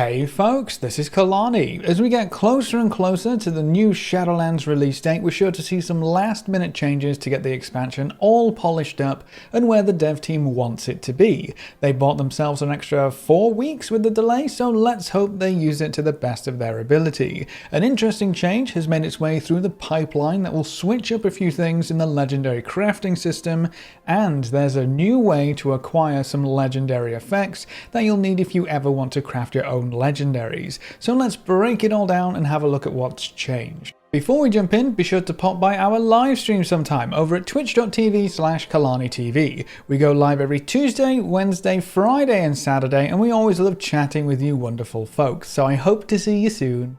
Hey folks, this is Kalani. As we get closer and closer to the new Shadowlands release date, we're sure to see some last minute changes to get the expansion all polished up and where the dev team wants it to be. They bought themselves an extra 4 weeks with the delay, so let's hope they use it to the best of their ability. An interesting change has made its way through the pipeline that will switch up a few things in the legendary crafting system, and there's a new way to acquire some legendary effects that you'll need if you ever want to craft your own legendaries. So let's break it all down and have a look at what's changed. Before we jump in, be sure to pop by our live stream sometime over at twitch.tv/KalaniTV. We go live every Tuesday, Wednesday, Friday and Saturday, and we always love chatting with you wonderful folks, so I hope to see you soon.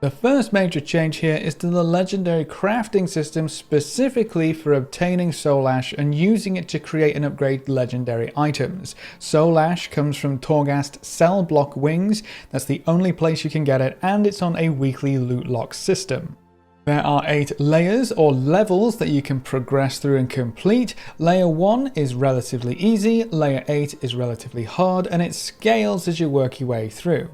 The first major change here is to the legendary crafting system, specifically for obtaining Soul Ash and using it to create and upgrade legendary items. Soul Ash comes from Torghast Cell Block Wings. That's the only place you can get it, and it's on a weekly loot lock system. There are 8 layers or levels that you can progress through and complete. Layer 1 is relatively easy, Layer 8 is relatively hard, and it scales as you work your way through.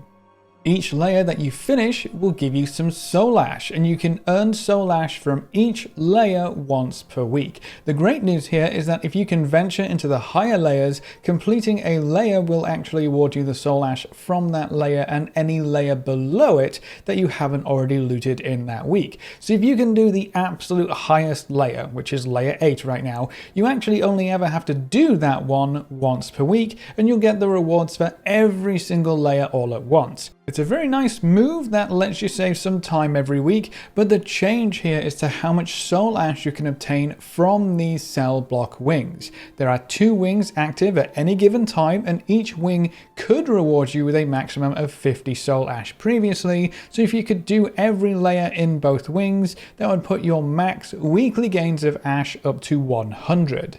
Each layer that you finish will give you some Soul Ash, and you can earn Soul Ash from each layer once per week. The great news here is that if you can venture into the higher layers, completing a layer will actually award you the Soul Ash from that layer and any layer below it that you haven't already looted in that week. So if you can do the absolute highest layer, which is layer 8 right now, you actually only ever have to do that one once per week, and you'll get the rewards for every single layer all at once. It's a very nice move that lets you save some time every week, but the change here is to how much Soul Ash you can obtain from these cell block wings. There are 2 wings active at any given time, and each wing could reward you with a maximum of 50 Soul Ash previously, so if you could do every layer in both wings, that would put your max weekly gains of Ash up to 100.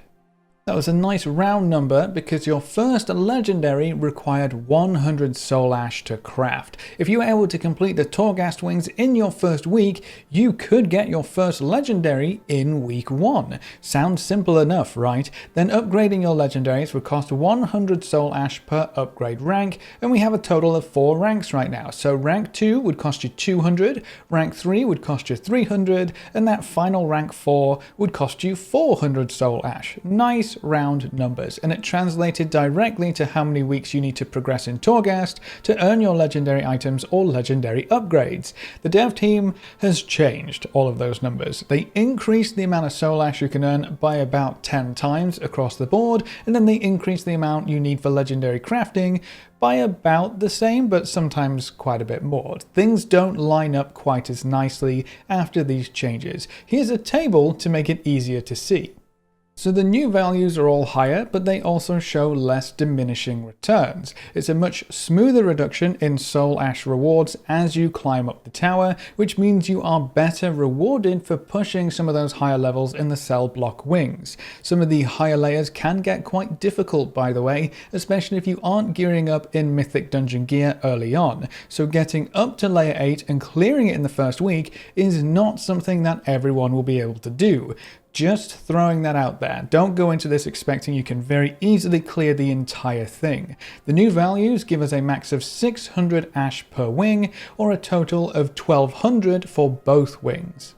That was a nice round number because your first legendary required 100 Soul Ash to craft. If you were able to complete the Torghast wings in your first week, you could get your first legendary in week 1. Sounds simple enough, right? Then upgrading your legendaries would cost 100 Soul Ash per upgrade rank, and we have a total of 4 ranks right now. So rank 2 would cost you 200, rank 3 would cost you 300, and that final rank 4 would cost you 400 Soul Ash. Nice round numbers, and it translated directly to how many weeks you need to progress in Torghast to earn your legendary items or legendary upgrades. The dev team has changed all of those numbers. They increased the amount of Soul Ash you can earn by about 10 times across the board, and then they increased the amount you need for legendary crafting by about the same, but sometimes quite a bit more. Things don't line up quite as nicely after these changes. Here's a table to make it easier to see. So the new values are all higher, but they also show less diminishing returns. It's a much smoother reduction in Soul Ash rewards as you climb up the tower, which means you are better rewarded for pushing some of those higher levels in the cell block wings. Some of the higher layers can get quite difficult, by the way, especially if you aren't gearing up in Mythic Dungeon gear early on. So getting up to layer 8 and clearing it in the first week is not something that everyone will be able to do. Just throwing that out there. Don't go into this expecting you can very easily clear the entire thing. The new values give us a max of 600 Ash per wing, or a total of 1200 for both wings.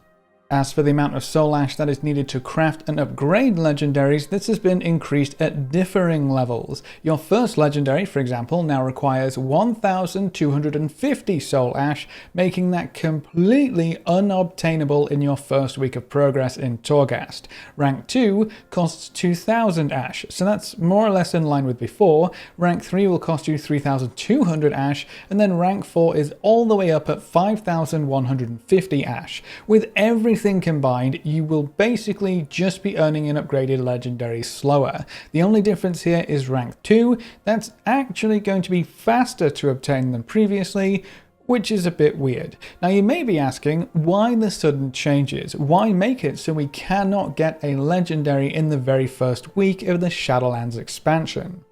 As for the amount of Soul Ash that is needed to craft and upgrade legendaries, this has been increased at differing levels. Your first legendary, for example, now requires 1250 Soul Ash, making that completely unobtainable in your first week of progress in Torghast. Rank 2 costs 2000 Ash, so that's more or less in line with before. Rank 3 will cost you 3200 Ash, and then rank 4 is all the way up at 5150 Ash. With everything combined, you will basically just be earning an upgraded legendary slower. The only difference here is rank 2. That's actually going to be faster to obtain than previously, which is a bit weird. Now you may be asking, why the sudden changes? Why make it so we cannot get a legendary in the very first week of the Shadowlands expansion?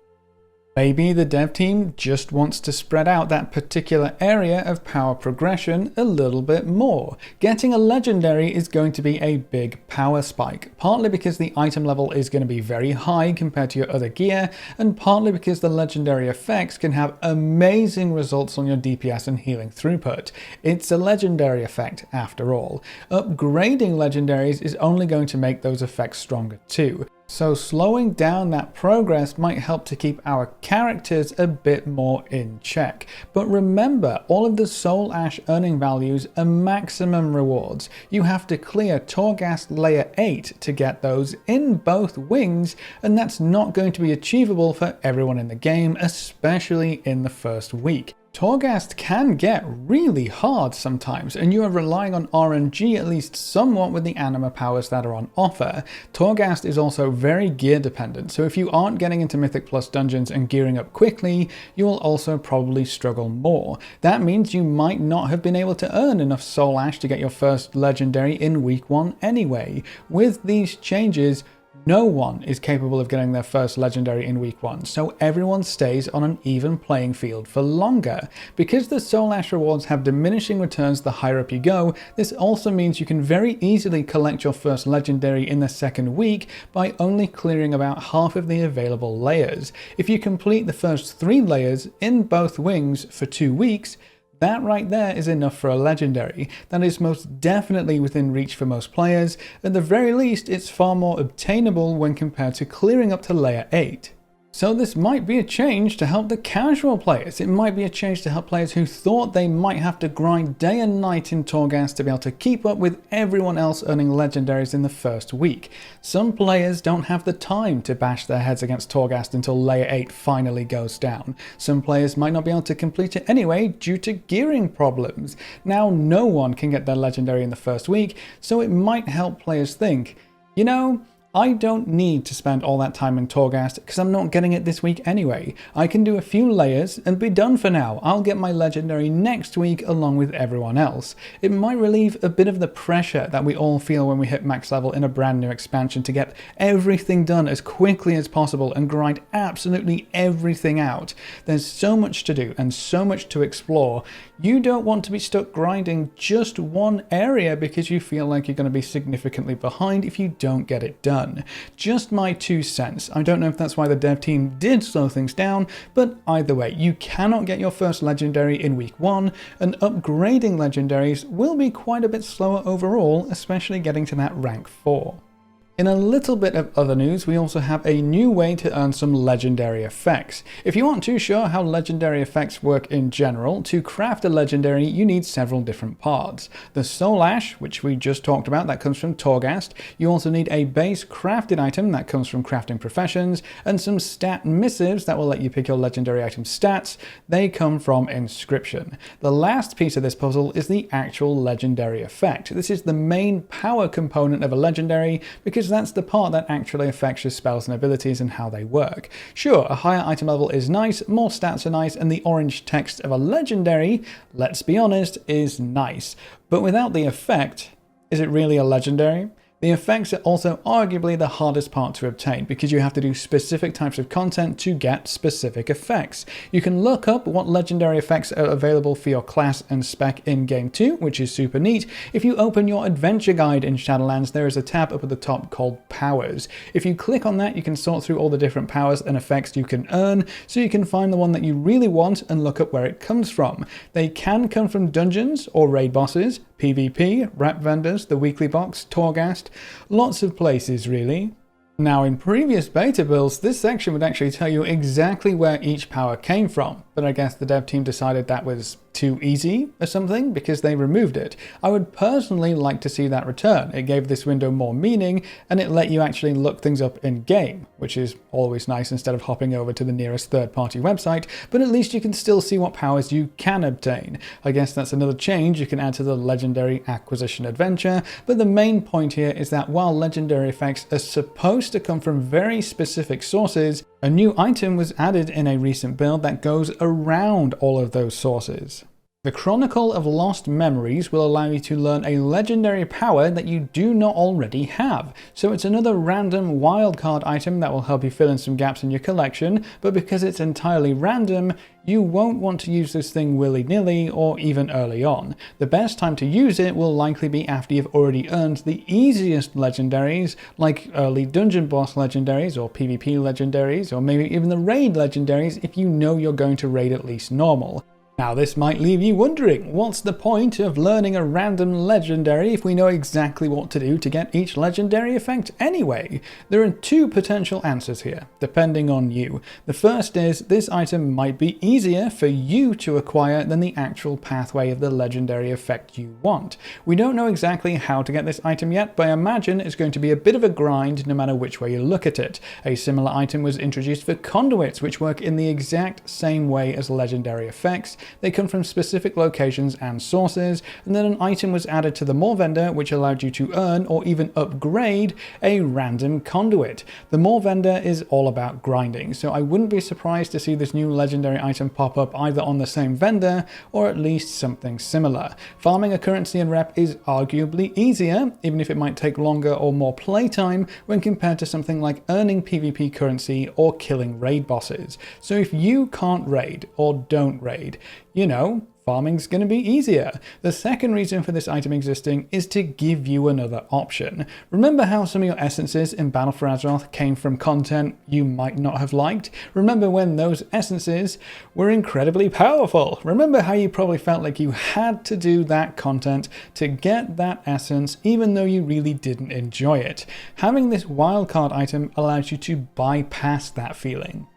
Maybe the dev team just wants to spread out that particular area of power progression a little bit more. Getting a legendary is going to be a big power spike, partly because the item level is going to be very high compared to your other gear, and partly because the legendary effects can have amazing results on your DPS and healing throughput. It's a legendary effect after all. Upgrading legendaries is only going to make those effects stronger too. So slowing down that progress might help to keep our characters a bit more in check. But remember, all of the Soul Ash earning values are maximum rewards. You have to clear Torghast Layer 8 to get those in both wings, and that's not going to be achievable for everyone in the game, especially in the first week. Torghast can get really hard sometimes, and you are relying on RNG at least somewhat with the anima powers that are on offer. Torghast is also very gear dependent, so if you aren't getting into Mythic Plus dungeons and gearing up quickly, you will also probably struggle more. That means you might not have been able to earn enough Soul Ash to get your first legendary in week 1 anyway. With these changes, no one is capable of getting their first legendary in week 1, so everyone stays on an even playing field for longer. Because the Soul Ash rewards have diminishing returns the higher up you go, this also means you can very easily collect your first legendary in the second week by only clearing about half of the available layers. If you complete the first 3 layers in both wings for 2 weeks, that right there is enough for a legendary. That is most definitely within reach for most players. At the very least, it's far more obtainable when compared to clearing up to layer 8. So this might be a change to help the casual players. It might be a change to help players who thought they might have to grind day and night in Torghast to be able to keep up with everyone else earning legendaries in the first week. Some players don't have the time to bash their heads against Torghast until layer 8 finally goes down. Some players might not be able to complete it anyway due to gearing problems. Now no one can get their legendary in the first week, so it might help players think, you know, I don't need to spend all that time in Torghast because I'm not getting it this week anyway. I can do a few layers and be done for now. I'll get my legendary next week along with everyone else. It might relieve a bit of the pressure that we all feel when we hit max level in a brand new expansion to get everything done as quickly as possible and grind absolutely everything out. There's so much to do and so much to explore. You don't want to be stuck grinding just one area because you feel like you're going to be significantly behind if you don't get it done. Just my 2 cents. I don't know if that's why the dev team did slow things down, but either way, you cannot get your first legendary in week 1, and upgrading legendaries will be quite a bit slower overall, especially getting to that rank 4. In a little bit of other news, we also have a new way to earn some legendary effects. If you aren't too sure how legendary effects work in general, to craft a legendary you need several different parts. The Soul Ash, which we just talked about, that comes from Torghast. You also need a base crafted item that comes from Crafting Professions, and some stat missives that will let you pick your legendary item stats. They come from Inscription. The last piece of this puzzle is the actual legendary effect. This is the main power component of a legendary because that's the part that actually affects your spells and abilities and how they work. Sure, a higher item level is nice, more stats are nice, and the orange text of a legendary, let's be honest, is nice. But without the effect, is it really a legendary? The effects are also arguably the hardest part to obtain because you have to do specific types of content to get specific effects. You can look up what legendary effects are available for your class and spec in game 2, which is super neat. If you open your adventure guide in Shadowlands, there is a tab up at the top called Powers. If you click on that, you can sort through all the different powers and effects you can earn, so you can find the one that you really want and look up where it comes from. They can come from dungeons or raid bosses, PvP, rep vendors, the weekly box, Torghast, lots of places really. Now in previous beta builds, this section would actually tell you exactly where each power came from, but I guess the dev team decided that was too easy or something because they removed it. I would personally like to see that return. It gave this window more meaning and it let you actually look things up in game, which is always nice instead of hopping over to the nearest third-party website, but at least you can still see what powers you can obtain. I guess that's another change you can add to the Legendary Acquisition Adventure, but the main point here is that while legendary effects are supposed to come from very specific sources, a new item was added in a recent build that goes around all of those sources. The Chronicle of Lost Memories will allow you to learn a legendary power that you do not already have. So it's another random wildcard item that will help you fill in some gaps in your collection, but because it's entirely random, you won't want to use this thing willy-nilly or even early on. The best time to use it will likely be after you've already earned the easiest legendaries, like early dungeon boss legendaries or PvP legendaries, or maybe even the raid legendaries if you know you're going to raid at least normal. Now this might leave you wondering, what's the point of learning a random legendary if we know exactly what to do to get each legendary effect anyway? There are two potential answers here, depending on you. The first is, this item might be easier for you to acquire than the actual pathway of the legendary effect you want. We don't know exactly how to get this item yet, but I imagine it's going to be a bit of a grind no matter which way you look at it. A similar item was introduced for conduits, which work in the exact same way as legendary effects. They come from specific locations and sources, and then an item was added to the More Vendor which allowed you to earn or even upgrade a random conduit. The More Vendor is all about grinding, so I wouldn't be surprised to see this new legendary item pop up either on the same vendor or at least something similar. Farming a currency and rep is arguably easier, even if it might take longer or more playtime when compared to something like earning PvP currency or killing raid bosses. So if you can't raid or don't raid, you know, farming's going to be easier. The second reason for this item existing is to give you another option. Remember how some of your essences in Battle for Azeroth came from content you might not have liked? Remember when those essences were incredibly powerful? Remember how you probably felt like you had to do that content to get that essence even though you really didn't enjoy it? Having this wildcard item allows you to bypass that feeling.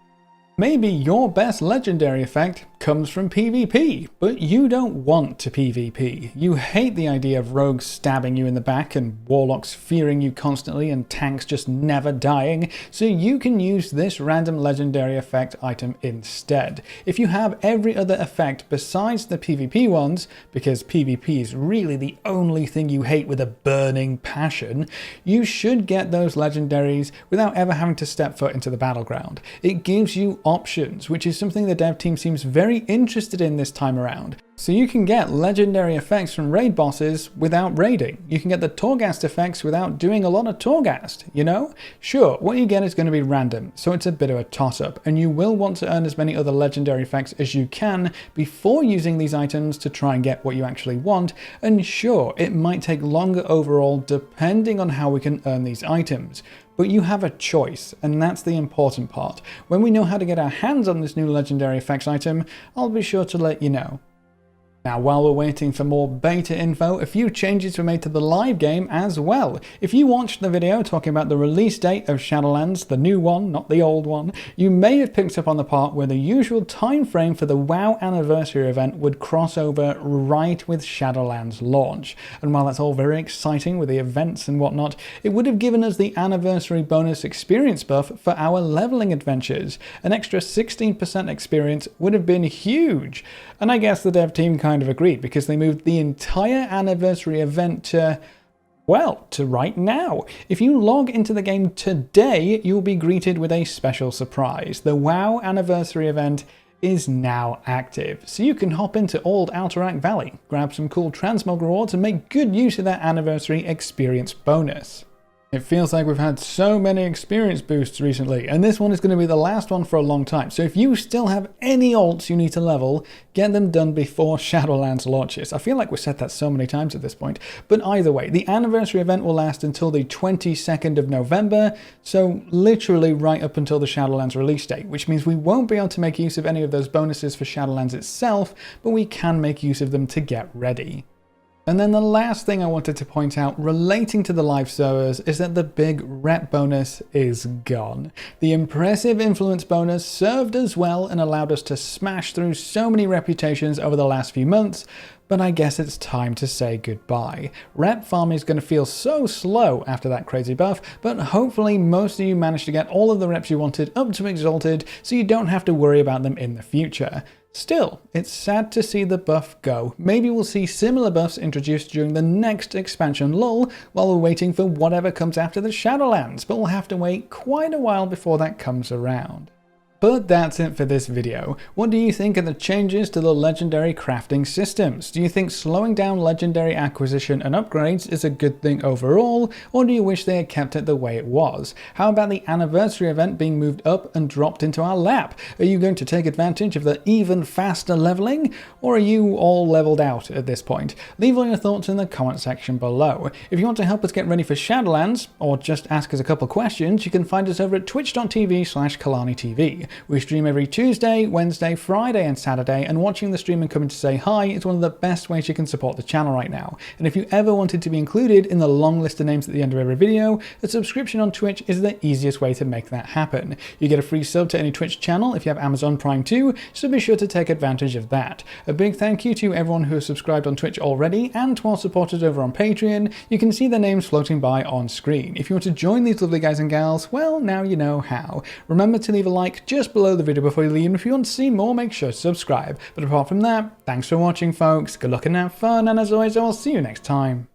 Maybe your best legendary effect comes from PvP, but you don't want to PvP. You hate the idea of rogues stabbing you in the back and warlocks fearing you constantly and tanks just never dying, so you can use this random legendary effect item instead. If you have every other effect besides the PvP ones, because PvP is really the only thing you hate with a burning passion, you should get those legendaries without ever having to step foot into the battleground. It gives you options, which is something the dev team seems very interested in this time around. So you can get legendary effects from raid bosses without raiding. You can get the Torghast effects without doing a lot of Torghast, you know? Sure, what you get is going to be random, so it's a bit of a toss-up, and you will want to earn as many other legendary effects as you can before using these items to try and get what you actually want, and sure, it might take longer overall depending on how we can earn these items. But you have a choice, and that's the important part. When we know how to get our hands on this new legendary effects item, I'll be sure to let you know. Now, while we're waiting for more beta info, a few changes were made to the live game as well. If you watched the video talking about the release date of Shadowlands, the new one, not the old one, you may have picked up on the part where the usual time frame for the WoW Anniversary event would cross over right with Shadowlands launch. And while that's all very exciting with the events and whatnot, it would have given us the anniversary bonus experience buff for our leveling adventures. An extra 16% experience would have been huge. And I guess the dev team kind of agreed, because they moved the entire anniversary event to, well, to right now. If you log into the game today, you'll be greeted with a special surprise. The WoW Anniversary event is now active, so you can hop into old Alterac Valley, grab some cool transmog rewards and make good use of that anniversary experience bonus. It feels like we've had so many experience boosts recently, and this one is going to be the last one for a long time. So if you still have any alts you need to level, get them done before Shadowlands launches. I feel like we've said that so many times at this point. But either way, the anniversary event will last until the 22nd of November, so literally right up until the Shadowlands release date, which means we won't be able to make use of any of those bonuses for Shadowlands itself, but we can make use of them to get ready. And then the last thing I wanted to point out relating to the live servers is that the big rep bonus is gone. The impressive influence bonus served us well and allowed us to smash through so many reputations over the last few months, but I guess it's time to say goodbye. Rep farming is going to feel so slow after that crazy buff, but hopefully most of you managed to get all of the reps you wanted up to Exalted, so you don't have to worry about them in the future. Still, it's sad to see the buff go. Maybe we'll see similar buffs introduced during the next expansion lull while we're waiting for whatever comes after the Shadowlands, but we'll have to wait quite a while before that comes around. But that's it for this video. What do you think of the changes to the legendary crafting systems? Do you think slowing down legendary acquisition and upgrades is a good thing overall, or do you wish they had kept it the way it was? How about the anniversary event being moved up and dropped into our lap? Are you going to take advantage of the even faster leveling, or are you all leveled out at this point? Leave all your thoughts in the comment section below. If you want to help us get ready for Shadowlands, or just ask us a couple questions, you can find us over at twitch.tv/KalaniTV. We stream every Tuesday, Wednesday, Friday and Saturday, and watching the stream and coming to say hi is one of the best ways you can support the channel right now. And if you ever wanted to be included in the long list of names at the end of every video, a subscription on Twitch is the easiest way to make that happen. You get a free sub to any Twitch channel if you have Amazon Prime too, so be sure to take advantage of that. A big thank you to everyone who has subscribed on Twitch already, and to our supporters over on Patreon. You can see their names floating by on screen. If you want to join these lovely guys and gals, well, now you know how. Remember to leave a like just below the video before you leave, and if you want to see more, make sure to subscribe. But apart from that, thanks for watching folks, good luck and have fun, and as always I will see you next time.